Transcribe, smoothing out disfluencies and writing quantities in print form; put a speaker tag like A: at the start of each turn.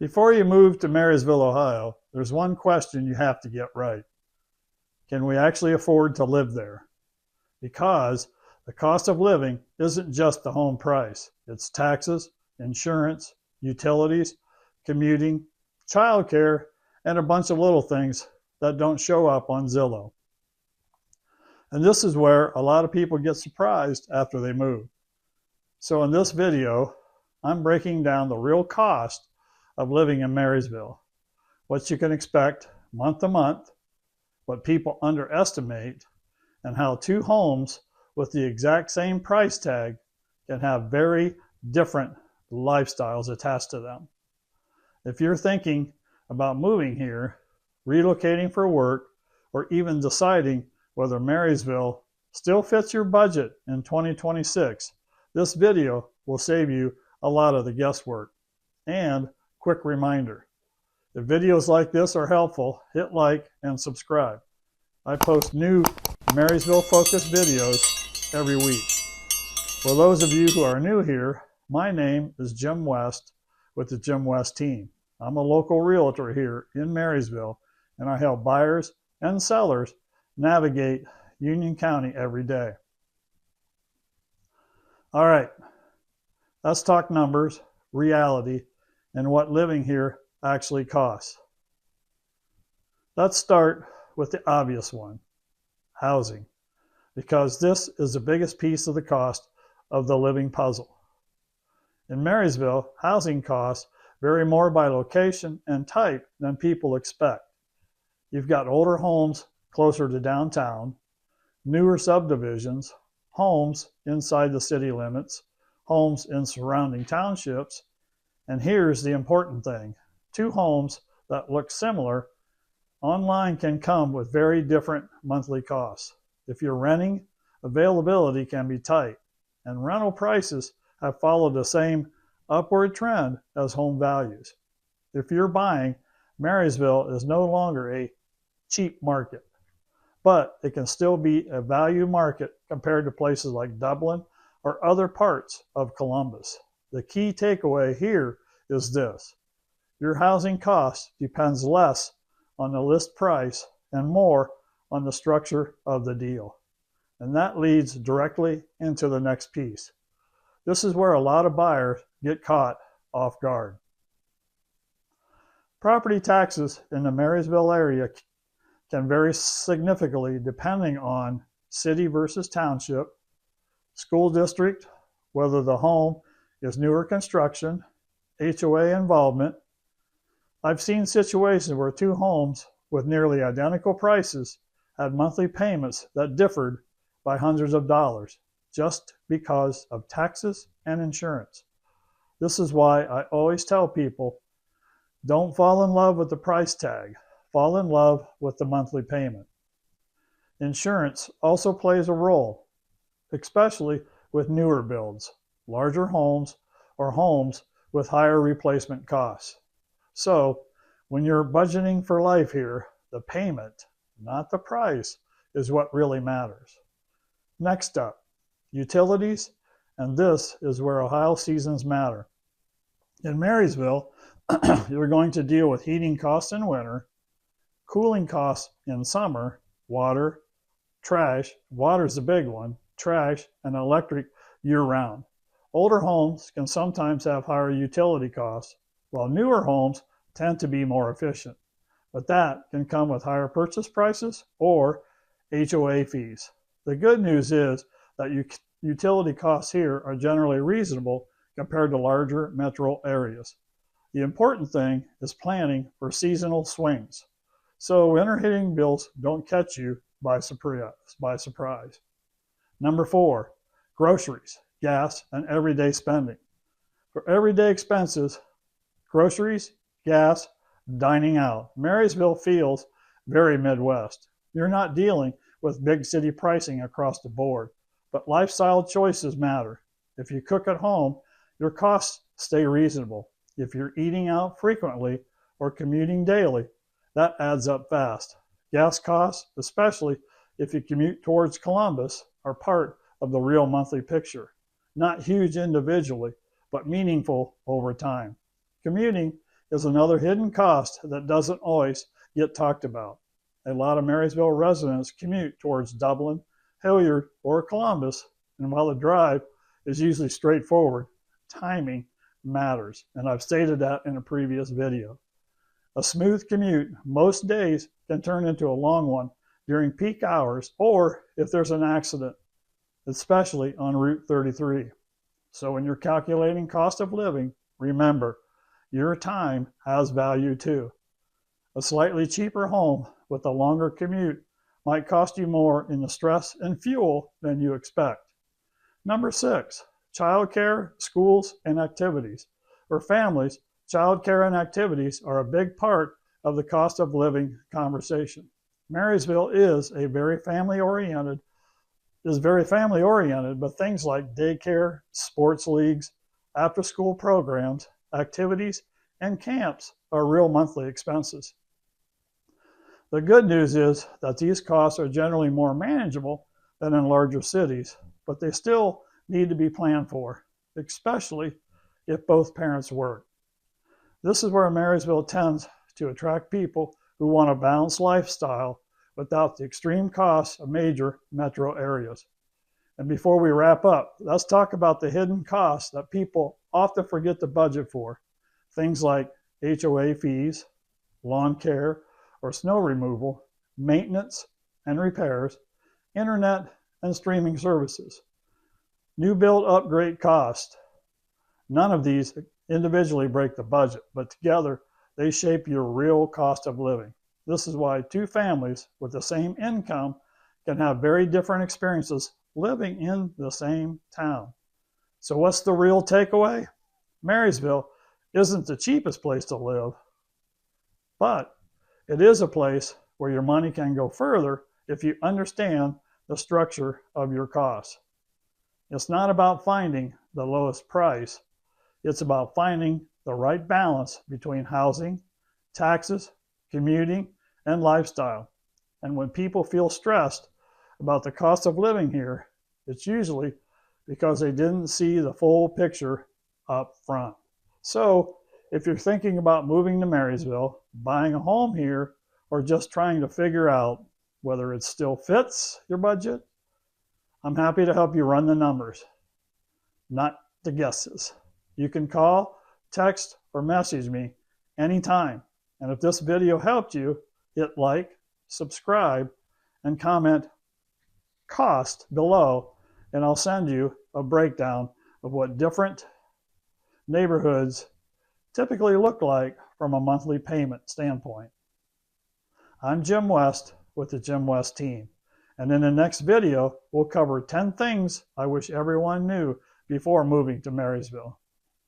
A: Before you move to Marysville, Ohio, there's one question you have to get right. Can we actually afford to live there? Because the cost of living isn't just the home price. It's taxes, insurance, utilities, commuting, childcare, and a bunch of little things that don't show up on Zillow. And this is where a lot of people get surprised after they move. So in this video, I'm breaking down the real cost of living in Marysville, what you can expect month to month, what people underestimate, and how two homes with the exact same price tag can have very different lifestyles attached to them. If you're thinking about moving here, relocating for work, or even deciding whether Marysville still fits your budget in 2026, this video will save you a lot of the guesswork. And quick reminder, if videos like this are helpful, hit like and subscribe. I post new Marysville focused videos every week. For those of you who are new here, my name is Jim West with the Jim West team. I'm a local realtor here in Marysville, and I help buyers and sellers navigate Union County every day. All right, let's talk numbers, reality, and what living here actually costs. Let's start with the obvious one, housing, because this is the biggest piece of the cost of the living puzzle. In Marysville, housing costs vary more by location and type than people expect. You've got older homes closer to downtown, newer subdivisions, homes inside the city limits, homes in surrounding townships, and here's the important thing. Two homes that look similar online can come with very different monthly costs. If you're renting, availability can be tight, and rental prices have followed the same upward trend as home values. If you're buying, Marysville is no longer a cheap market, but it can still be a value market compared to places like Dublin or other parts of Columbus. The key takeaway here is this: your housing cost depends less on the list price and more on the structure of the deal. And that leads directly into the next piece. This is where a lot of buyers get caught off guard. Property taxes in the Marysville area can vary significantly depending on city versus township, school district, whether the home is newer construction, HOA involvement. I've seen situations where two homes with nearly identical prices had monthly payments that differed by hundreds of dollars just because of taxes and insurance. This is why I always tell people, don't fall in love with the price tag, fall in love with the monthly payment. Insurance also plays a role, especially with newer builds, larger homes, or homes with higher replacement costs. So when you're budgeting for life here, the payment, not the price, is what really matters. Next up, utilities, and this is where Ohio seasons matter. In Marysville, you're going to deal with heating costs in winter, cooling costs in summer, water, trash, water's the big one, trash, and electric year-round. Older homes can sometimes have higher utility costs, while newer homes tend to be more efficient. But that can come with higher purchase prices or HOA fees. The good news is that utility costs here are generally reasonable compared to larger metro areas. The important thing is planning for seasonal swings, so winter heating bills don't catch you by surprise. Number 4, groceries, gas, and everyday spending. For everyday expenses, groceries, gas, dining out, Marysville feels very Midwest. You're not dealing with big city pricing across the board, but lifestyle choices matter. If you cook at home, your costs stay reasonable. If you're eating out frequently or commuting daily, that adds up fast. Gas costs, especially if you commute towards Columbus, are part of the real monthly picture. Not huge individually, but meaningful over time. Commuting is another hidden cost that doesn't always get talked about. A lot of Marysville residents commute towards Dublin, Hilliard, or Columbus, and while the drive is usually straightforward, timing matters, and I've stated that in a previous video. A smooth commute most days can turn into a long one during peak hours or if there's an accident, especially on Route 33. So when you're calculating cost of living, remember, your time has value too. A slightly cheaper home with a longer commute might cost you more in the stress and fuel than you expect. Number 6, childcare, schools, and activities. For families, childcare and activities are a big part of the cost of living conversation. Marysville is very family oriented, but things like daycare, sports leagues, after-school programs, activities, and camps are real monthly expenses. The good news is that these costs are generally more manageable than in larger cities, but they still need to be planned for, especially if both parents work. This is where Marysville tends to attract people who want a balanced lifestyle without the extreme costs of major metro areas. And before we wrap up, let's talk about the hidden costs that people often forget to budget for. Things like HOA fees, lawn care or snow removal, maintenance and repairs, internet and streaming services. New build upgrade cost. None of these individually break the budget, but together they shape your real cost of living. This is why two families with the same income can have very different experiences living in the same town. So what's the real takeaway? Marysville isn't the cheapest place to live, but it is a place where your money can go further if you understand the structure of your costs. It's not about finding the lowest price. It's about finding the right balance between housing, taxes, commuting, and lifestyle. And when people feel stressed about the cost of living here, it's usually because they didn't see the full picture up front. So if you're thinking about moving to Marysville, buying a home here, or just trying to figure out whether it still fits your budget, I'm happy to help you run the numbers, not the guesses. You can call, text, or message me anytime. And if this video helped you, hit like, subscribe, and comment cost below, and I'll send you a breakdown of what different neighborhoods typically look like from a monthly payment standpoint. I'm Jim West with the Jim West team, and in the next video, we'll cover 10 things I wish everyone knew before moving to Marysville.